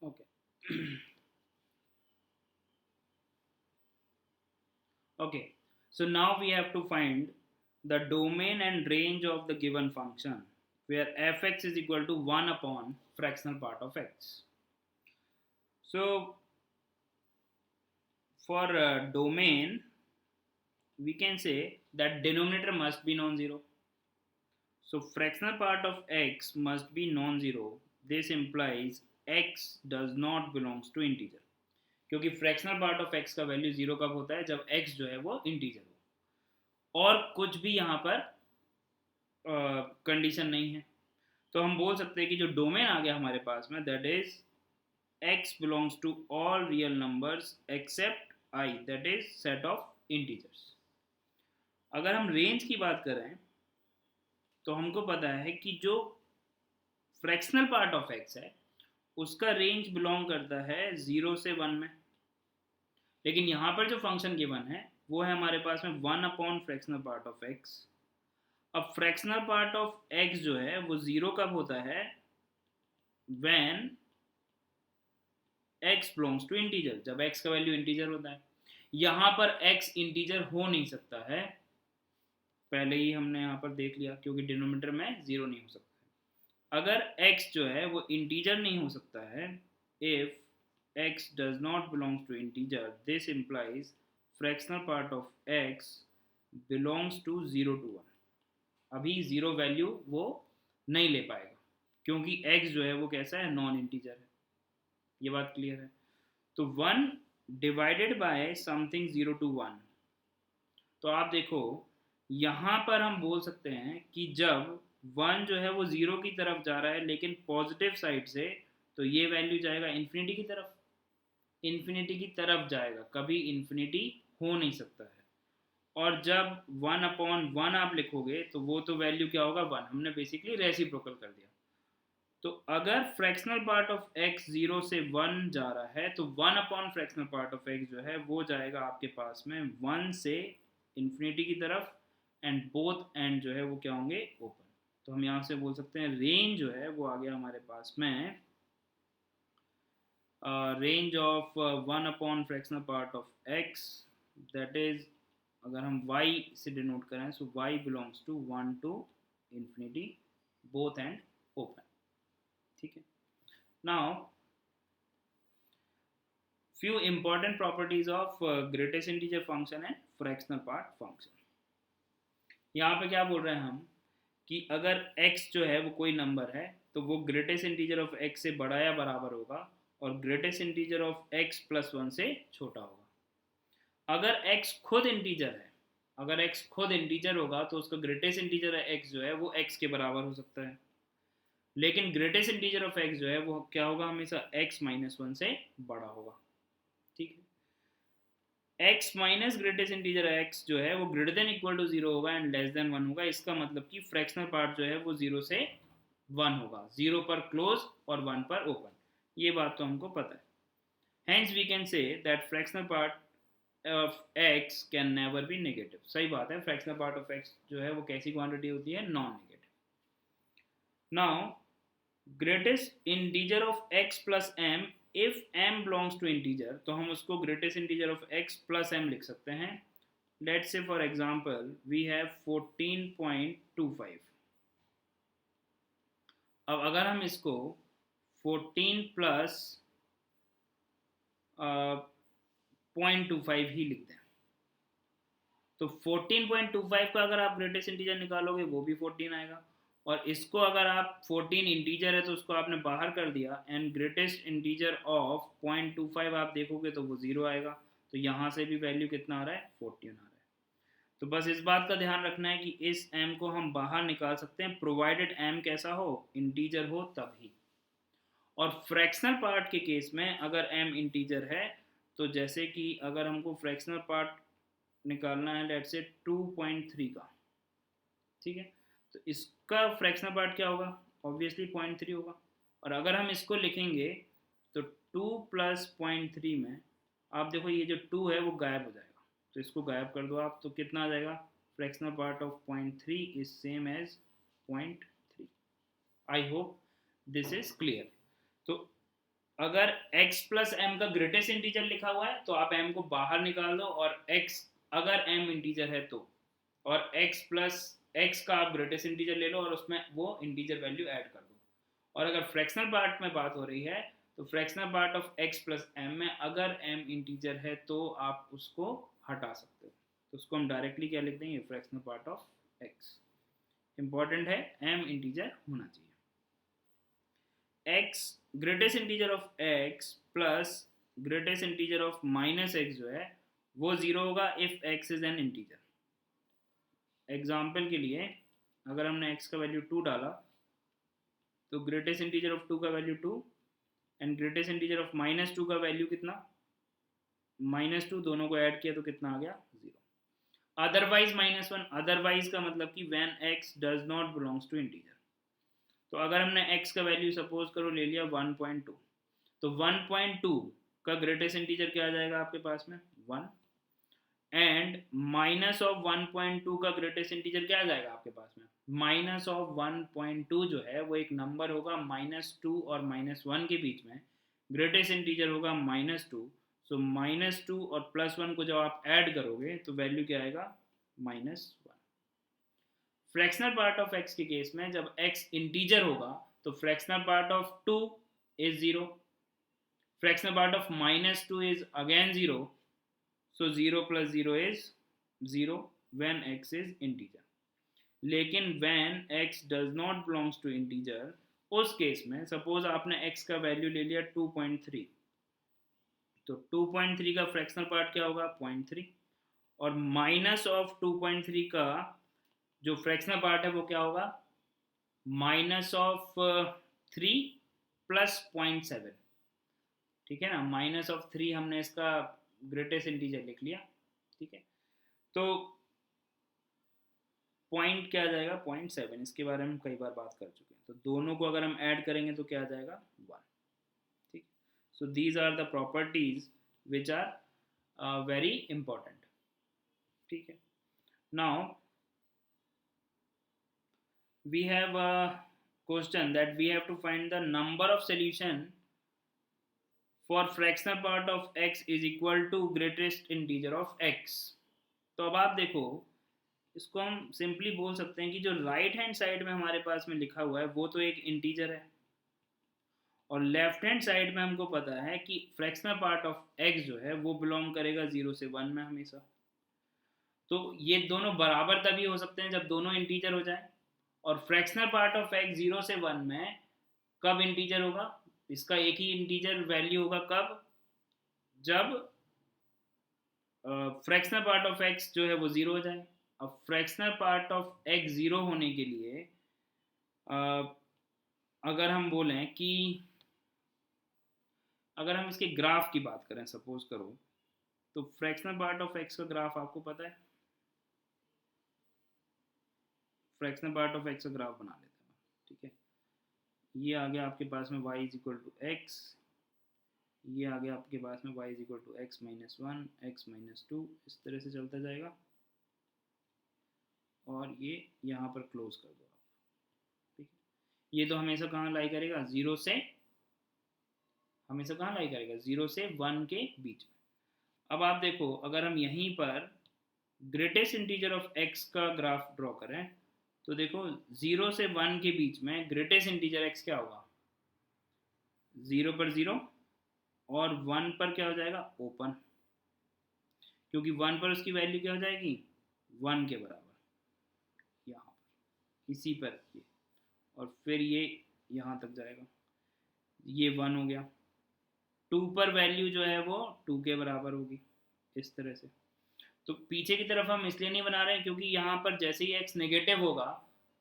Okay. Okay. So now we have to find the domain and range of the given function where fx is equal to 1 upon fractional part of x. So for domain, we can say that denominator must be non-zero. So fractional part of x must be non-zero. This implies x does not belongs to integer. क्योंकि fractional part of x का value zero कब होता है, जब x जो है वो integer हो और कुछ भी यहाँ पर कंडीशन नहीं है। तो हम बोल सकते हैं कि जो डोमेन आ गया हमारे पास में, that is x belongs to all real numbers except i, that is set of integers. अगर हम रेंज की बात करें तो हमको पता है कि जो फ्रैक्शनल पार्ट ऑफ x है उसका रेंज बिलोंग करता है 0 से 1 में। लेकिन यहाँ पर जो फंक्शन गिवन है वो है हमारे पास में 1 upon fractional part of x। अब फ्रैक्शनल पार्ट ऑफ x जो है वो 0 कब होता है, when x belongs to integer, जब x का वैल्यू इंटीजर होता है। यहाँ पर x इंटीजर हो नहीं सकता है, पहले ही हमने यहाँ पर देख लिया, क्योंकि डिनोमिनेटर में 0 नहीं हो सकता। अगर x जो है वो इंटीजर नहीं हो सकता है, if x does not belongs to integer, this implies fractional part of x belongs to 0 to 1। अभी 0 वैल्यू वो नहीं ले पाएगा क्योंकि x जो है वो कैसा है, नॉन इंटीजर है। ये बात क्लियर है। तो 1 डिवाइडेड बाय समथिंग 0 to 1, तो आप देखो यहाँ पर हम बोल सकते हैं कि जब 1 जो है वो 0 की तरफ जा रहा है लेकिन पॉजिटिव साइड से, तो ये वैल्यू जाएगा इन्फिनिटी की तरफ। इन्फिनिटी की तरफ जाएगा, कभी इन्फिनिटी हो नहीं सकता है। और जब 1 अपॉन 1 आप लिखोगे तो वो तो वैल्यू क्या होगा, 1। हमने बेसिकली रेसिप्रोकल कर दिया। तो अगर फ्रैक्शनल पार्ट ऑफ x 0 से 1 जा रहा है तो 1 upon fractional part of x जो है वो जाएगा आपके पास में 1 से इन्फिनिटी की तरफ, एंड बोथ एंड जो है वो क्या होंगे, ओपन। तो हम यहाँ से बोल सकते हैं रेंज जो है वो आ गया हमारे पास में range of 1 upon fractional part of x, that is, अगर हम y से डिनोट करें, so y belongs to 1 to infinity, both end open. ठीक है। Now few important properties of greatest integer function and fractional part function। यहाँ पे क्या बोल रहे हैं हम कि अगर x जो है वो कोई नंबर है तो वो ग्रेटेस्ट इंटीजर ऑफ x से बड़ा या बराबर होगा और greatest integer of x plus 1 से छोटा होगा। अगर x खुद इंटीजर है, अगर x खुद इंटीजर होगा तो उसका ग्रेटेस्ट इंटीजर है x जो है वो x के बराबर हो सकता है। लेकिन ग्रेटेस्ट इंटीजर ऑफ x जो है वो क्या होगा, हमेशा x माइनस 1 से बड़ा होगा। ठीक है। x minus greatest integer x जो है वो ग्रेटर देन इक्वल टू 0 होगा एंड लेस देन 1 होगा। इसका मतलब कि फ्रैक्शनल पार्ट जो है वो 0 से 1 होगा, 0 पर क्लोज और 1 पर ओपन। ये बात तो हमको पता है। Hence we can say that fractional part of x can never be negative. सही बात है, फ्रैक्शनल पार्ट ऑफ x जो है वो कैसी क्वांटिटी होती है, non negative. Now greatest integer of x plus m, if m belongs to integer तो हम उसको greatest integer of x plus m लिख सकते हैं। Let's say for example we have 14.25। अब अगर हम इसको 14 प्लस 0.25 ही लिखते हैं तो 14.25 का अगर आप ग्रेटेस्ट इंटीजर निकालोगे वो भी 14 आएगा, और इसको अगर आप 14 इंटीजर है तो उसको आपने बाहर कर दिया एंड ग्रेटेस्ट इंटीजर ऑफ 0.25 आप देखोगे तो वो 0 आएगा। तो यहाँ से भी वैल्यू कितना आ रहा है, 14 आ रहा है। तो बस इस बात का ध्यान रखना है कि इस m को हम बाहर निकाल सकते हैं प्रोवाइडेड m कैसा हो, इंटीजर हो तभी। और फ्रैक्शनल पार्ट के केस में अगर m इंटीजर है तो जैसे कि अगर हमको फ्रैक्शनल पार्ट निकालना है लेट्स से 2.3 का, ठीक है, तो इसका फ्रैक्शनल पार्ट क्या होगा, ऑब्वियसली 0.3 होगा। और अगर हम इसको लिखेंगे तो 2 प्लस 0.3 में आप देखो ये जो 2 है वो गायब हो जाएगा, तो इसको गायब कर दो आप, तो कितना आ जाएगा, fractional part of 0.3 is same as 0.3। I hope this is clear. तो अगर x प्लस एम का ग्रेटेस्ट इंटीजर लिखा हुआ है तो आप m को बाहर निकाल दो, और x अगर m इंटीजर है तो, और x प्लस x का आप ग्रेटेस्ट इंटीजर ले लो और उसमें वो इंटीजर वैल्यू ऐड कर दो। और अगर फ्रैक्शनल पार्ट में बात हो रही है तो fractional part of x plus m में अगर m इंटीजर है तो आप उसको हटा सकते हो, तो उसको हम डायरेक्टली क्या लिख देंगे, fractional part of x। Important है m इंटीजर होना चाहिए। x greatest integer of x plus greatest integer of minus x जो है वो जीरो होगा if x is an integer. Example के लिए अगर हमने x का वैल्यू 2 डाला तो ग्रेटेस्ट इंटीजर ऑफ 2 का value 2 and greatest integer of minus 2 का वैल्यू कितना, -2, दोनों को ऐड किया तो कितना आ गया, 0। अदरवाइज -1, अदरवाइज का मतलब कि when x does not belongs to integer. तो अगर हमने x का वैल्यू सपोज करो ले लिया 1.2, तो 1.2 का ग्रेटेस्ट इंटीजर क्या आ जाएगा आपके पास में, 1, एंड माइनस ऑफ 1.2 का ग्रेटेस्ट इंटीजर क्या आ जाएगा आपके पास में, माइनस ऑफ 1.2 जो है वो एक नंबर होगा -2 और -1 के बीच में, ग्रेटेस्ट इंटीजर होगा -2। सो -2 और +1 को जब आप ऐड करोगे तो वैल्यू क्या आएगा, -1। फ्रैक्शनल पार्ट ऑफ x के केस में जब x इंटीजर होगा तो fractional part of 2 is 0, fractional part of -2 is again 0, so 0 plus 0 is 0 when x is integer। लेकिन when x does not belongs to integer, उस case में suppose आपने x का वैल्यू ले लिया 2.3, तो 2.3 का फ्रैक्शनल पार्ट क्या होगा, 0.3, और माइनस ऑफ 2.3 का जो फ्रैक्शनल पार्ट है वो क्या होगा, माइनस ऑफ 3 प्लस 0.7। ठीक है ना, माइनस ऑफ 3 हमने इसका ग्रेटेस्ट इंटीजर लिख लिया। ठीक है, तो पॉइंट क्या आ जाएगा, 0.7, इसके बारे में हम कई बार बात कर चुके हैं। तो दोनों को अगर हम ऐड करेंगे तो क्या आ जाएगा, 1। ठीक, so these are the properties which are very important. ठीक है, now we have a question that we have to find the number of solution for fractional part of x is equal to greatest integer of x। तो अब आप देखो, इसको हम simply बोल सकते हैं कि जो राइट हैंड साइड में हमारे पास में लिखा हुआ है वो तो एक इंटीजर है, और लेफ्ट हैंड साइड में हमको पता है कि फ्रैक्शनल पार्ट ऑफ x जो है वो बिलोंग करेगा 0 से 1 में हमेशा। तो ये दोनों बराबर तभी हो सकते हैं जब दोनों इंटीजर हो जाए, और फ्रैक्शनल पार्ट ऑफ x 0 से 1 में कब इंटीजर होगा, इसका एक ही इंटीजर वैल्यू होगा कब, जब फ्रैक्शनल पार्ट ऑफ x जो है वो 0 हो जाए। अब फ्रैक्शनल पार्ट ऑफ x 0 होने के लिए अगर हम बोलें कि अगर हम इसके ग्राफ की बात करें सपोज करो, तो फ्रैक्शनल पार्ट ऑफ x का ग्राफ आपको पता है, फ्रैक्शनल पार्ट ऑफ x का ग्राफ बना लेते हैं। ठीक है, ये आ गया आपके पास में y is equal to x, ये आ गया आपके पास में y is equal to x minus 1, x minus 2, इस तरह से चलता जाएगा, और ये यहाँ पर क्लोज कर दो आप। ठीक है, ये तो हमेशा कहाँ लाई करेगा, 0 से, हमेशा कहाँ लाई करेगा, 0 से 1 के बीच में। अब आप देखो, अगर हम यहीं पर ग्रेटेस्ट इंटीजर ऑफ x का ग्राफ ड्रॉ करें तो देखो 0 से 1 के बीच में ग्रेटेस्ट इंटीजर x क्या होगा, 0 पर 0, और 1 पर क्या हो जाएगा, ओपन, क्योंकि 1 पर उसकी वैल्यू क्या हो जाएगी, 1 के बराबर, यहाँ पर इसी पर ये, और फिर ये यहाँ तक जाएगा, ये 1 हो गया। 2 पर वैल्यू जो है वो 2 के बराबर होगी, इस तरह से। तो पीछे की तरफ हम इसलिए नहीं बना रहे हैं क्योंकि यहाँ पर जैसे ही x नेगेटिव होगा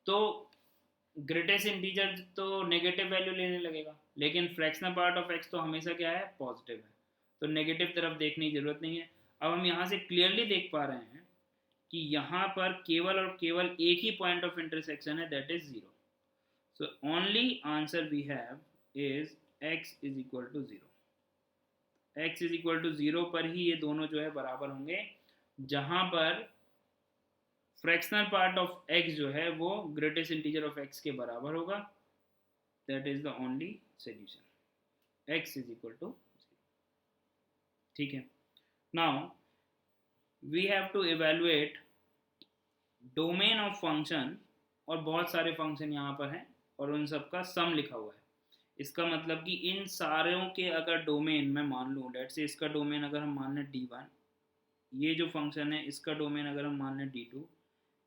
तो ग्रेटेस्ट इंटीजर तो नेगेटिव वैल्यू लेने लगेगा, लेकिन फ्रैक्शनल पार्ट ऑफ x तो हमेशा क्या है, पॉजिटिव है, तो नेगेटिव तरफ देखने की जरूरत नहीं है। अब हम यहाँ से क्लियरली देख पा रहे हैं कि यहाँ पर केवल और केवल एक ही पॉइंट ऑफ इंटरसेक्शन है, that is 0। So only answer we have is x is equal to 0। x is equal to 0 पर ही ये दोनों जो है बराबर होंगे, जहाँ पर फ्रैक्शनल पार्ट ऑफ x जो है वो ग्रेटेस्ट इंटीजर ऑफ x के बराबर होगा, that is the only solution. x is equal to, ठीक है। Now we have to evaluate domain of function, और बहुत सारे फंक्शन यहाँ पर हैं और उन सब का सम लिखा हुआ है। इसका मतलब कि इन सारों के अगर डोमेन मैं मान लूँ, लेट्स से इसका डोमेन अगर हम मान लें D1, ये जो फंक्शन है इसका डोमेन अगर हम मान लें D2,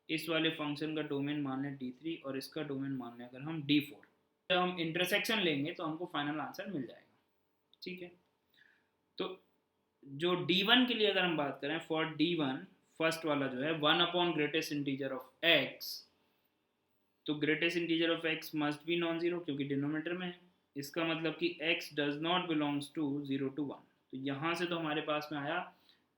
इस वाले फंक्शन का डोमेन मान लें D3 और इसका डोमेन मान लें अगर हम D4, जब हम इंटरसेक्शन लेंगे तो हमको फाइनल आंसर मिल जाएगा, ठीक है। तो जो D1 के लिए अगर हम बात करें, फॉर D1 फर्स्ट वाला जो है 1 upon greatest integer of x, तो greatest integer of x must be non zero क्योंकि डिनोमिनेटर में है। इसका मतलब कि x does not belongs to 0 to 1। तो यहाँ से तो हमारे पास में आया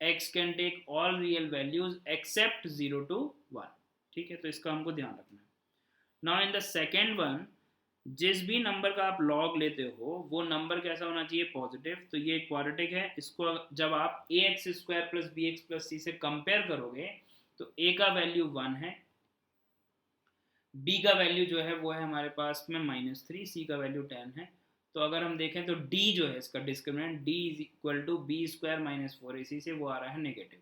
x can take all real values except 0 to 1, ठीक है। तो इसका हमको ध्यान रखना है। Now in the second one, जिस भी नंबर का आप लॉग लेते हो वो नंबर कैसा होना चाहिए, पॉजिटिव। तो ये क्वाड्रेटिक है, इसको जब आप ax square plus b x plus c से कंपेयर करोगे तो a का वैल्यू 1 है, b का वैल्यू जो है वो है हमारे पास में -3, c का वैल्यू 10 है। तो अगर हम देखें तो d जो है इसका discriminant d is equal to b square minus 4ac से वो आ रहा है नेगेटिव।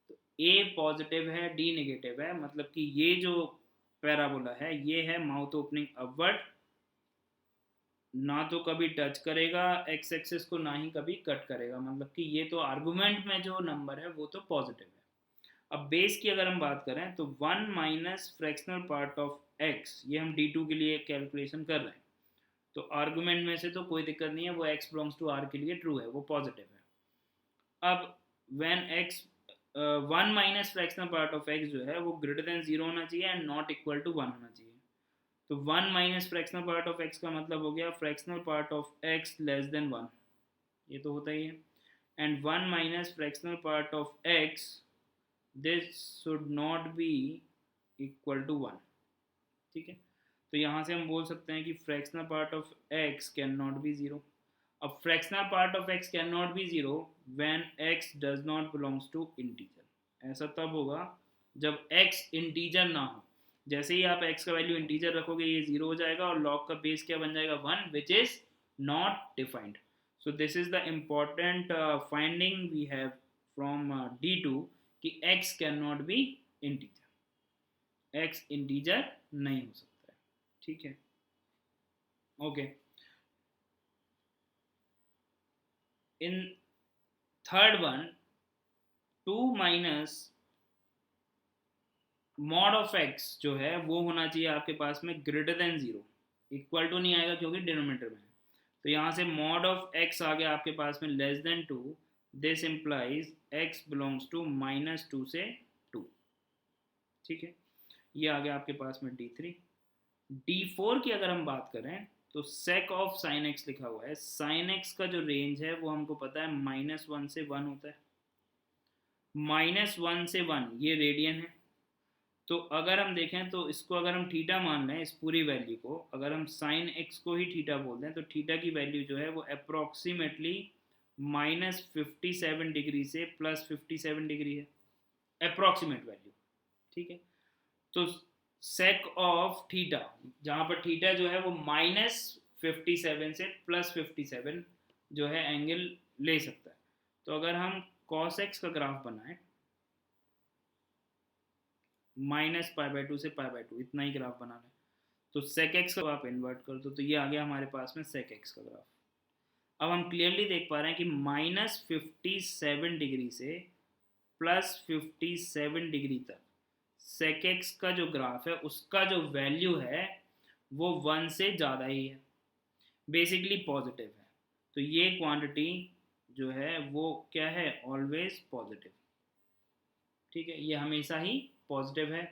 तो a पॉजिटिव है, d नेगेटिव है, मतलब कि ये जो पैराबोला है ये है माउथ ओपनिंग अपवर्ड, ना तो कभी टच करेगा एक्स एक्सिस को ना ही कभी कट करेगा, मतलब कि ये तो आर्गुमेंट में जो नंबर है वो तो पॉजिटिव है। अब बेस की अगर हम बात करें तो 1 minus fractional part of x, ये हम d2 के लिए कैलकुलेशन कर रहे हैं, तो आर्गुमेंट में से तो कोई दिक्कत नहीं है, वो x बिलोंग्स टू r के लिए ट्रू है, वो पॉजिटिव है। अब when x 1 minus fractional part of x जो है वो ग्रेटर देन 0 होना चाहिए एंड नॉट इक्वल टू 1 होना चाहिए। तो 1 minus fractional part of x का मतलब हो गया fractional part of x less than 1, ये तो होता ही है। And 1 minus fractional part of x, this should not be equal to 1, ठीक है। तो यहाँ से हम बोल सकते हैं कि fractional part of x can not be 0। अब fractional part of x can not be 0 when x does not belongs to integer. ऐसा तब होगा जब x इंटीजर ना हो। जैसे ही आप x का वैल्यू इंटीजर रखोगे ये 0 हो जाएगा और लॉग का बेस क्या बन जाएगा, 1, which is not defined. So this is the important finding we have from D2 कि x can not be integer, x integer नहीं हो सकता है, ठीक है। Okay, in third one 2 minus mod of x जो है वो होना चाहिए आपके पास में ग्रेटर देन 0, इक्वल टू नहीं आएगा क्योंकि डिनोमिनेटर में है। तो यहाँ से मॉड ऑफ x आ गया आपके पास में less than 2, this implies x belongs to -2 से 2, ठीक है। ये आ गया आपके पास में D3। D4 की अगर हम बात करें तो sec ऑफ sin x लिखा हुआ है, sin x का जो रेंज है वो हमको पता है -1 से 1 होता है, -1 से 1 ये रेडियन है। तो अगर हम देखें तो इसको अगर हम थीटा मान लें, इस पूरी वैल्यू को अगर हम sin x को ही थीटा बोल दें तो थीटा की वैल्यू जो है वो अप्रॉक्सीमेटली -57 डिग्री से +57 डिग्री है, अप्रॉक्सीमेट वैल्यू, ठीक है। तो sec ऑफ थीटा, जहाँ पर थीटा जो है वो -57 से +57 जो है एंगल ले सकता है। तो अगर हम cos x का ग्राफ बनाएं -π/2 से π/2 इतना ही ग्राफ बनाना है, तो sec x को आप इन्वर्ट कर दो तो ये आ गया हमारे पास में sec x का ग्राफ। अब हम क्लियरली देख पा रहे हैं कि -57 डिग्री से +57 डिग्री तक sec x का जो ग्राफ है उसका जो वैल्यू है वो 1 से ज़्यादा ही है, बेसिकली पॉजिटिव है। तो ये क्वांटिटी जो है वो क्या है, ऑलवेज पॉजिटिव, ठीक है, ये हमेशा ही पॉजिटिव है।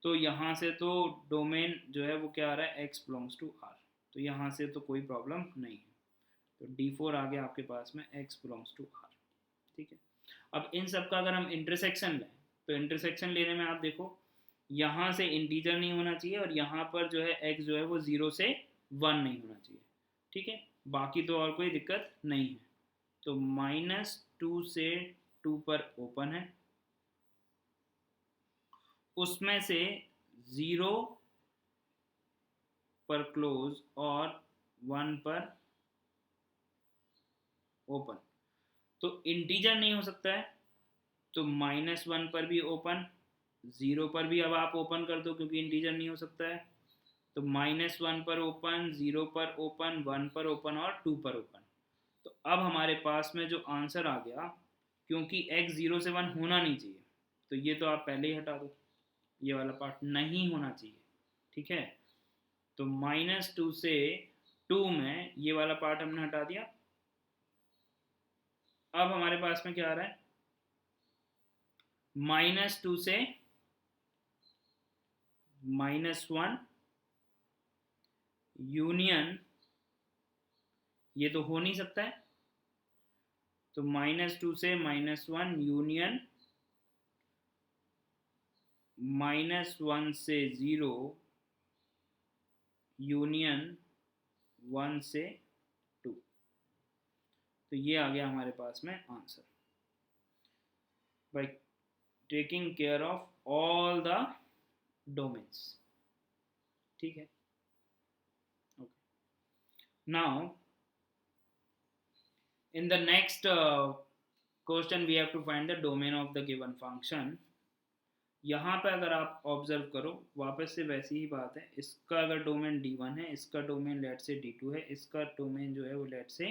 तो यहाँ से तो डोमेन जो है वो क्या आ रहा है, x बिलोंग्स टू r, तो यहाँ से तो कोई प्रॉब्लम नहीं है। तो D4 आ गया आपके पास में x बिलोंग्स टू r, ठीक है। अब इन सब का अगर हम इंटरसेक्शन लें तो इंटरसेक्शन लेने में आप देखो यहाँ से इंटीजर नहीं होना चाहिए और यहाँ पर जो है x जो है वो 0 से 1 नहीं होना चाहिए, ठीक है। बाकी तो और कोई दिक्कत नहीं है। तो -2 से 2 पर ओपन है, उसमें से 0 पर क्लोज और 1 पर ओपन, तो इंटीजर नहीं हो सकता है, तो -1 पर भी ओपन, 0 पर भी अब आप ओपन कर दो क्योंकि इंटीजर नहीं हो सकता है, तो -1 पर ओपन, 0 पर ओपन, 1 पर ओपन और 2 पर ओपन। तो अब हमारे पास में जो आंसर आ गया, क्योंकि x 0 से 1 होना नहीं चाहिए, तो ये तो आप पहले ही हटा दो, ये वाला पार्ट नहीं होना चाहिए, ठीक है। तो -2 से 2 में ये वाला पार्ट हमने हटा दिया। अब हमारे पास में क्या आ रहा है, -2 से -1 यूनियन, ये तो हो नहीं सकता है, तो -2 से -1 यूनियन -1 से 0 यूनियन 1 से 2। तो ये आ गया हमारे पास में answer, by taking care of all the domains, ठीक है। Okay, now in the next question we have to find the domain of the given function। यहाँ पे अगर आप ऑब्जर्व करो, वापस से वैसी ही बात है, इसका अगर डोमेन D1 है, इसका डोमेन लेट से D2 है, इसका डोमेन जो है वो लेट से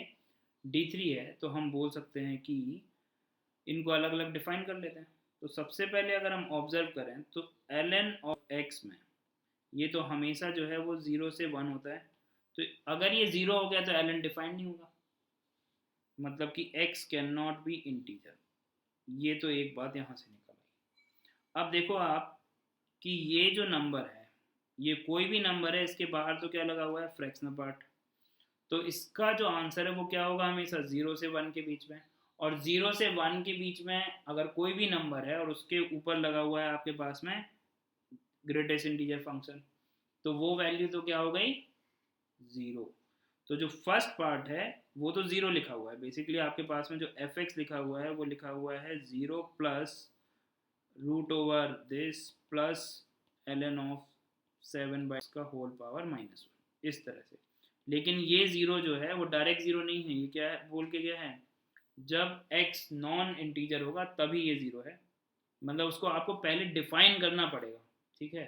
D3 है, तो हम बोल सकते हैं कि इनको अलग अलग डिफाइन कर लेते हैं। तो सबसे पहले अगर हम ऑब्जर्व करें तो ln ऑफ x में ये तो हमेशा जो है वो 0 से 1 होता है, तो अगर ये 0 हो गया तो ln डिफाइन नहीं होगा, मतलब कि x can not be integer, ये तो एक बात यहाँ से निकल आई। अब देखो आप कि ये जो नंबर है, ये कोई भी नंबर है, इसके बाहर तो क्या लगा हुआ है, फ्रैक्शनल पार्ट, तो इसका जो आंसर है वो क्या होगा, हमेशा 0 से 1 के बीच में, और 0 से 1 के बीच में अगर कोई भी नंबर है और उसके ऊपर लगा हुआ है आपके पास में ग्रेटेस्ट इंटीजर फंक्शन, तो वो वैल्यू तो क्या हो गई, 0। तो जो फर्स्ट पार्ट है वो तो 0 लिखा हुआ है, बेसिकली आपके पास में जो fx लिखा हुआ है वो लिखा हुआ है 0 plus √ this plus ln of 7 by का होल पावर -1, इस तरह से। लेकिन ये 0 जो है वो डायरेक्ट 0 नहीं है, ये क्या है, बोल के क्या है, जब x नॉन इंटीजर होगा तभी ये 0 है, मतलब उसको आपको पहले डिफाइन करना पड़ेगा, ठीक है।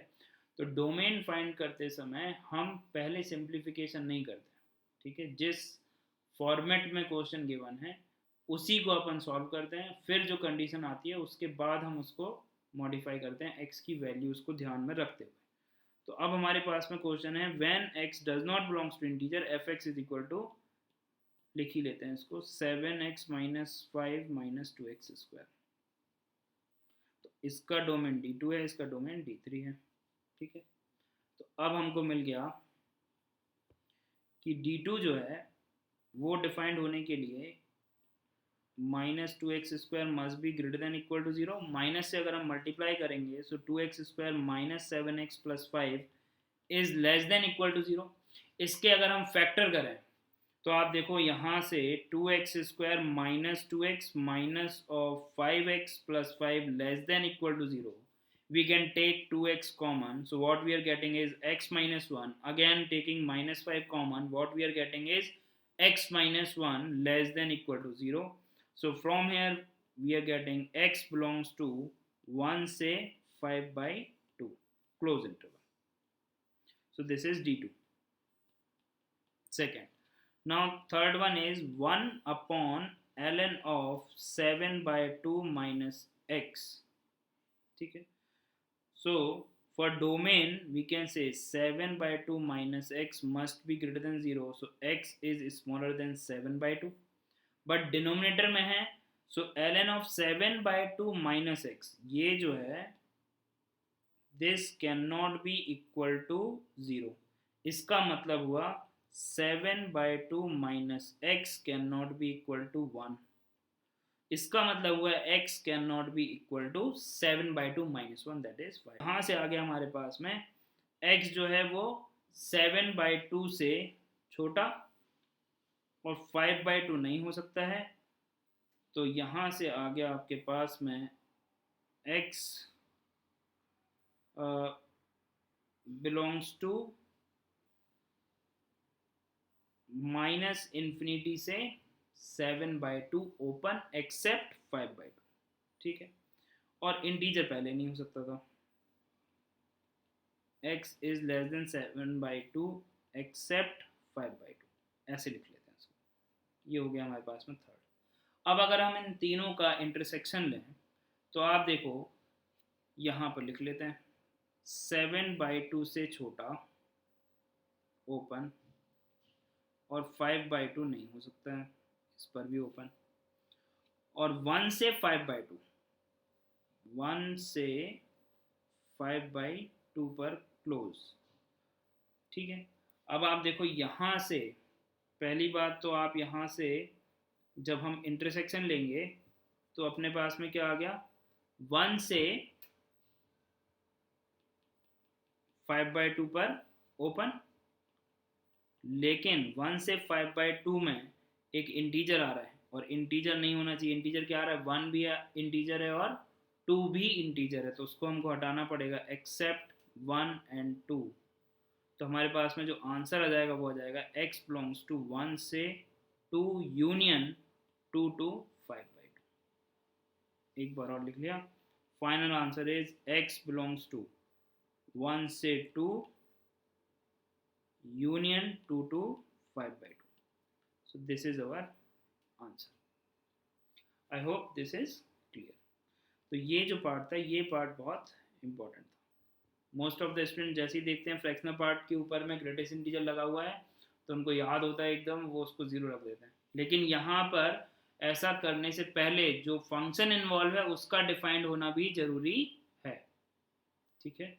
तो डोमेन फाइंड करते समय हम पहले सिंप्लीफिकेशन नहीं करते, ठीक है, जिस फॉर्मेट में क्वेश्चन गिवन है उसी को अपन सॉल्व करते हैं, फिर जो कंडीशन आती है उसके बाद हम उसको मॉडिफाई करते हैं एक्स की वैल्यूज़ को ध्यान में रखते हुए। तो अब हमारे पास में क्वेश्चन है when x does not belongs to integer fx is equal to, लिख ही लेते हैं इसको, 7x - 5 - 2x²। तो इसका डोमेन D2 है, इसका डोमेन D3 है, ठीक है। तो अब हमको मिल गया कि D2 जो है वो डिफाइंड होने के लिए -2x² must be greater than equal to 0, minus से अगर हम मल्टीप्लाई करेंगे so 2x² - 7x + 5 is less than equal to 0। इसके अगर हम फैक्टर करें तो आप देखो यहाँ से 2x² - 2x - 5x + 5 less than equal to 0, we can take 2x common, so what we are getting is x - 1, again taking -5 common, what we are getting is x - 1 less than equal to 0. So from here we are getting x belongs to 1 से 5/2 close interval. So this is D2. Second, now third one is 1 upon ln of 7/2 minus x, ठीक है। So for domain we can say 7/2 minus x must be greater than 0, so x is smaller than 7/2, but denominator में है, so ln of 7/2 minus x, ये जो है this cannot be equal to 0, इसका मतलब हुआ 7/2 minus x cannot be equal to 1, इसका मतलब हुआ x can not be equal to 7/2 - 1, that is 5। यहाँ से आगे हमारे पास में x जो है वो 7/2 से छोटा और 5/2 नहीं हो सकता है, तो यहाँ से आगे आपके पास में x बिलोंग्स टू -∞ से 7/2 ओपन एक्सेप्ट 5/2, ठीक है। और इंटीजर पहले नहीं हो सकता था, x is less than 7/2 except 5/2, ऐसे लिख लेते हैं इसको। ये हो गया हमारे पास में थर्ड। अब अगर हम इन तीनों का इंटरसेक्शन लें तो आप देखो यहाँ पर लिख लेते हैं 7/2 से छोटा ओपन, और 5/2 नहीं हो सकता है, इस पर भी ओपन, और 1 से 5/2, 1 से 5/2 पर क्लोज, ठीक है। अब आप देखो यहाँ से पहली बात तो आप यहाँ से जब हम इंटरसेक्शन लेंगे तो अपने पास में क्या आ गया, 1 से 5/2 पर ओपन, लेकिन 1 से 5/2 में एक इंटीजर आ रहा है, और इंटीजर नहीं होना चाहिए। इंटीजर क्या आ रहा है, 1 भी इंटीजर है और 2 भी इंटीजर है, तो उसको हमको हटाना पड़ेगा, एक्सेप्ट 1 and 2। तो हमारे पास में जो आंसर आ जाएगा वो आ जाएगा x बिलोंग्स टू 1 से 2 यूनियन 2 to 5/2। एक बार और लिख लिया, final answer is x belongs to 1 से 2 union 2 to 5/2। So this is our answer. I hope this is clear. तो ये जो पार्ट था, ये पार्ट बहुत इंपॉर्टेंट था। मोस्ट ऑफ द स्टूडेंट जैसे ही देखते हैं फ्रैक्शनल पार्ट के ऊपर में ग्रेटेस्ट इंटीजर लगा हुआ है तो उनको याद होता है एकदम, वो उसको 0 रख देते हैं। लेकिन यहाँ पर ऐसा करने से पहले जो फंक्शन इन्वॉल्व है उसका डिफाइंड होना भी जरूरी है, ठीक है।